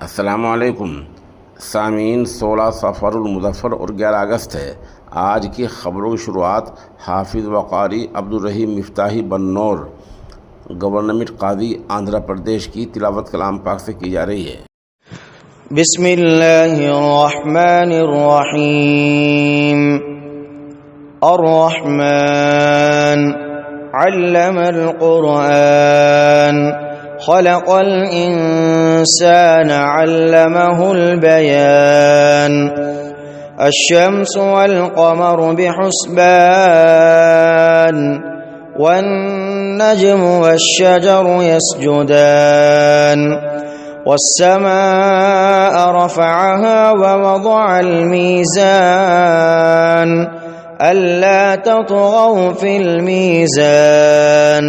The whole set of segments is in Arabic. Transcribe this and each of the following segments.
अस्सलामुअलैकुम सामीन। 16 सफ़रुल मुज़फ़्फ़र और 11 अगस्त है। आज की ख़बरों की शुरुआत हाफिज़ व क़ारी अब्दुर्रहीम मिफ्ताही बन्नौर गवर्नमेंट क़ाज़ी आंध्र प्रदेश की तिलावत कलाम पाक से की जा रही है। बिस्मिल्लाहिर्रहमानिर्रहीम। अर्रहमान अल्लमल क़ुरआन खलक़ल इंसान अल्लमहुल बयान। अश्शम्सु वल क़मरु बिहुस्बान वन्नज्मु वश्शजरु यस्जुदान। वस्समाअ रफ़अहा ववضع الميزان ألا تطغوا في الميزان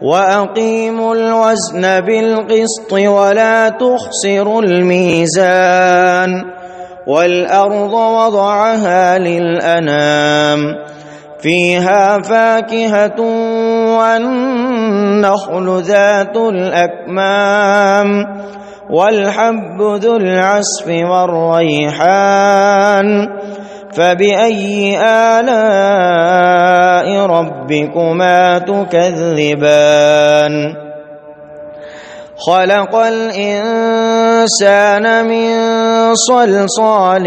وأقيموا الوزن بالقسط ولا تخسروا الميزان والأرض وضعها للأنام فيها فاكهة والنخل ذات الأكمام والحب ذو العصف والريحان فبأي آلاء ربكما تكذبان؟ خلق الإنسان من صلصال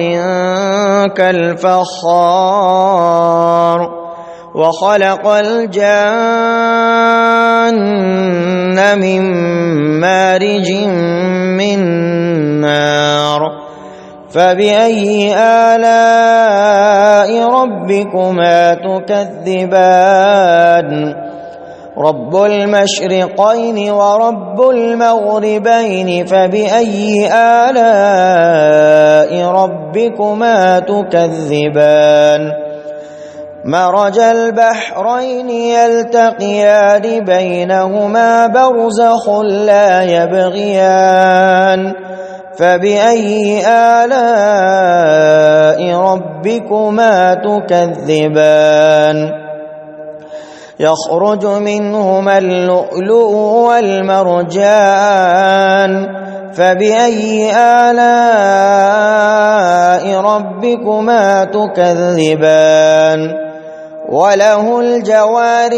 كالفخار وخلق الجان من مارج من نار فبأي آلاء ربكما تكذبان؟ رب المشرقين ورب المغربين فبأي آلاء ربكما تكذبان؟ مرج البحرين يلتقيان بينهما برزخ لا يبغيان فبأي آلاء ربكما تكذبان؟ يخرج منهما اللؤلؤ والمرجان فبأي آلاء ربكما تكذبان؟ وله الجوار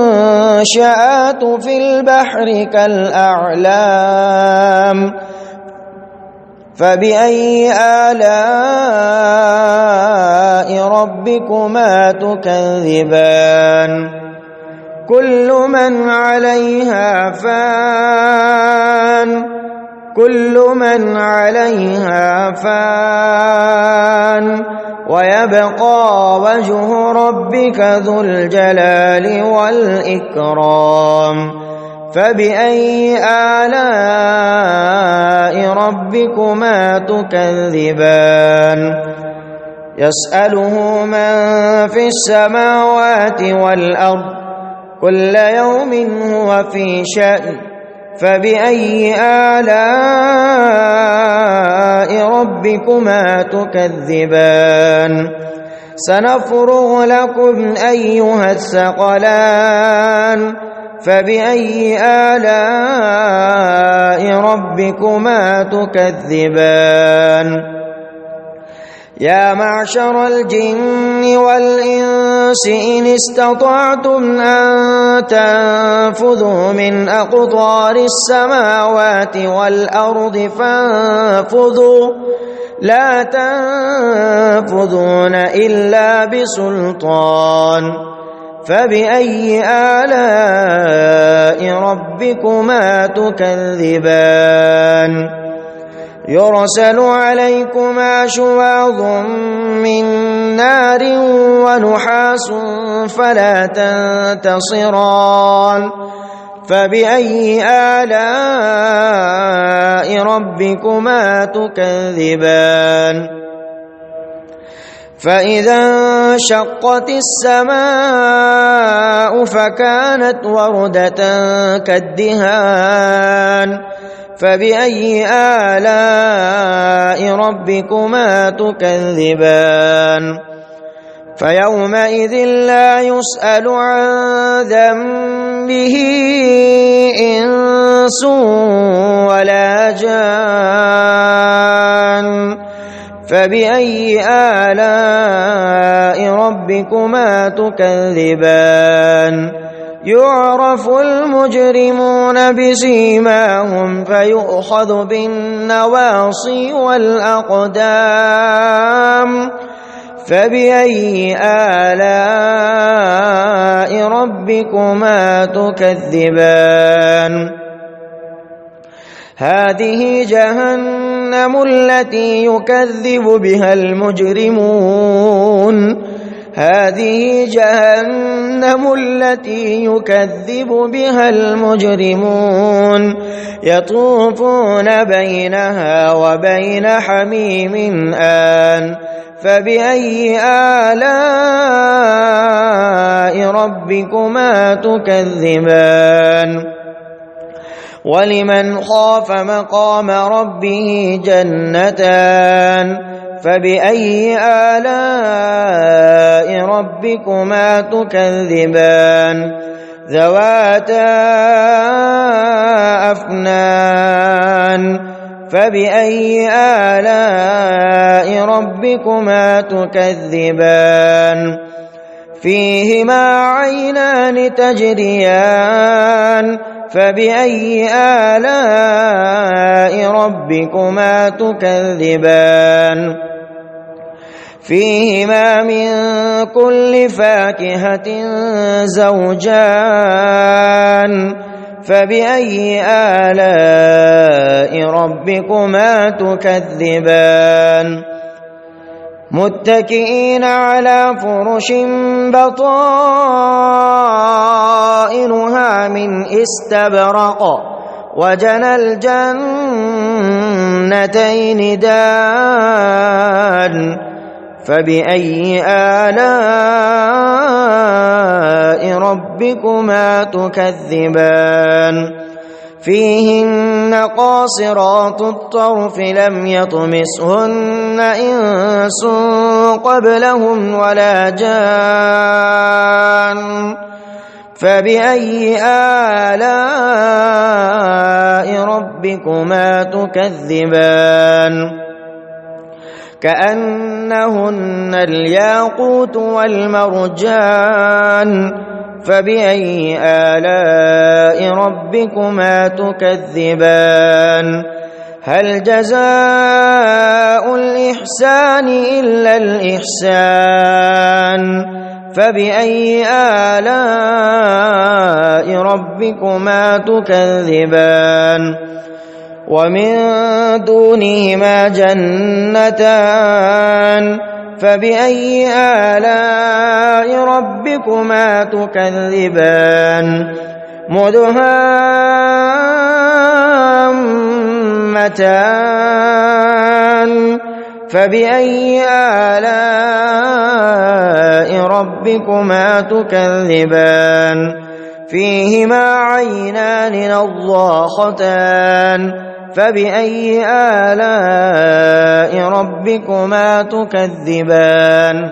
المنشآت في البحر كالأعلام فبأي آلاء ربكما تكذبان؟ كل من عليها فان ويبقى وجه ربك ذو الجلال والإكرام فبأي آلاء ربكما تكذبان؟ يسأله من في السماوات والأرض كل يوم هو في شأن فبأي آلاء ربكما تكذبان؟ سنفرغ لكم أيها الثقلان فبأي آلاء ربكما تكذبان؟ يا معشر الجن والإنس إن استطعتم أن تنفذوا من أقطار السماوات والأرض فانفذوا لا تنفذون إلا بسلطان فبأي آلاء ربكما تكذبان؟ يرسل عليكما شواظ من نار ونحاس فلا تنتصران فبأي آلاء ربكما تكذبان؟ فإذا انشقت السماء فكانت وردة كالدهان فبأي آلاء ربكما تكذبان؟ فيومئذ لا يسأل عن ذنبه به إنس ولا جان فبأي آلاء ربكما تكذبان يعرف المجرمون بسيماهم فيؤخذ بالنواصي والأقدام فبأي آلاء ربكما تكذبان هذه جهنم التي يكذب بها المجرمون هذه جهنم التي يكذب بها المجرمون يطوفون بينها وبين حميم آن فبأي آلاء ربكما تكذبان ولمن خاف مقام ربه جنتان فبأي آلاء ربكما تكذبان ذواتا أفنان فبأي آلاء ربكما تكذبان فيهما عينان تجريان فبأي آلاء ربكما تكذبان فيهما من كل فاكهة زوجان فبأي آلاء ربكما تكذبان متكئين على فرش بطائنها من استبرق وجنى الجنتين دان فبأي آلاء ربكما تكذبان فيهن قاصرات الطرف لم يطمسهن إنس قبلهم ولا جان فبأي آلاء ربكما تكذبان كأنهن الياقوت والمرجان فبأي آلاء ربكما تكذبان هل جزاء الإحسان إلا الإحسان فبأي آلاء ربكما تكذبان ومن دونهما جنتان فبأي آلاء ربكما تكذبان مدهامتان فبأي آلاء ربكما تكذبان فيهما عينان نضاختان فبأي آلاء ربكما تكذبان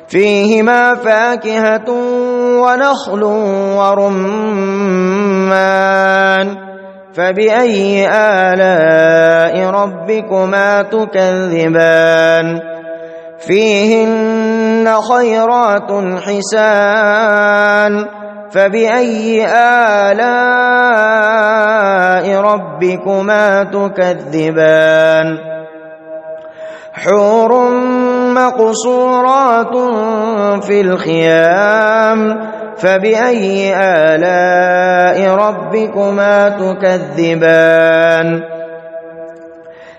فيهما فاكهة ونخل ورمان فبأي آلاء ربكما تكذبان فيهن خيرات حسان فبأي آلاء ربكما تكذبان حور مقصورات في الخيام فبأي آلاء ربكما تكذبان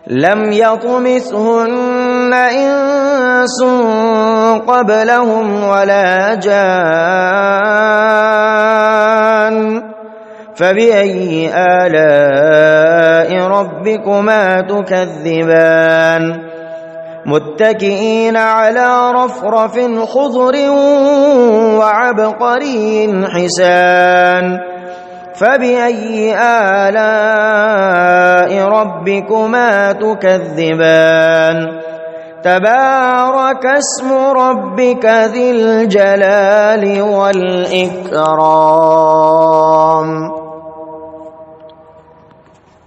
لم يطمثهن إنس قبلهم ولا جان فبأي آلاء ربكما تكذبان متكئين على رفرف خضر وعبقري حسان فبأي آلاء ربكما تكذبان تبارك اسم ربك ذي الجلال والإكرام.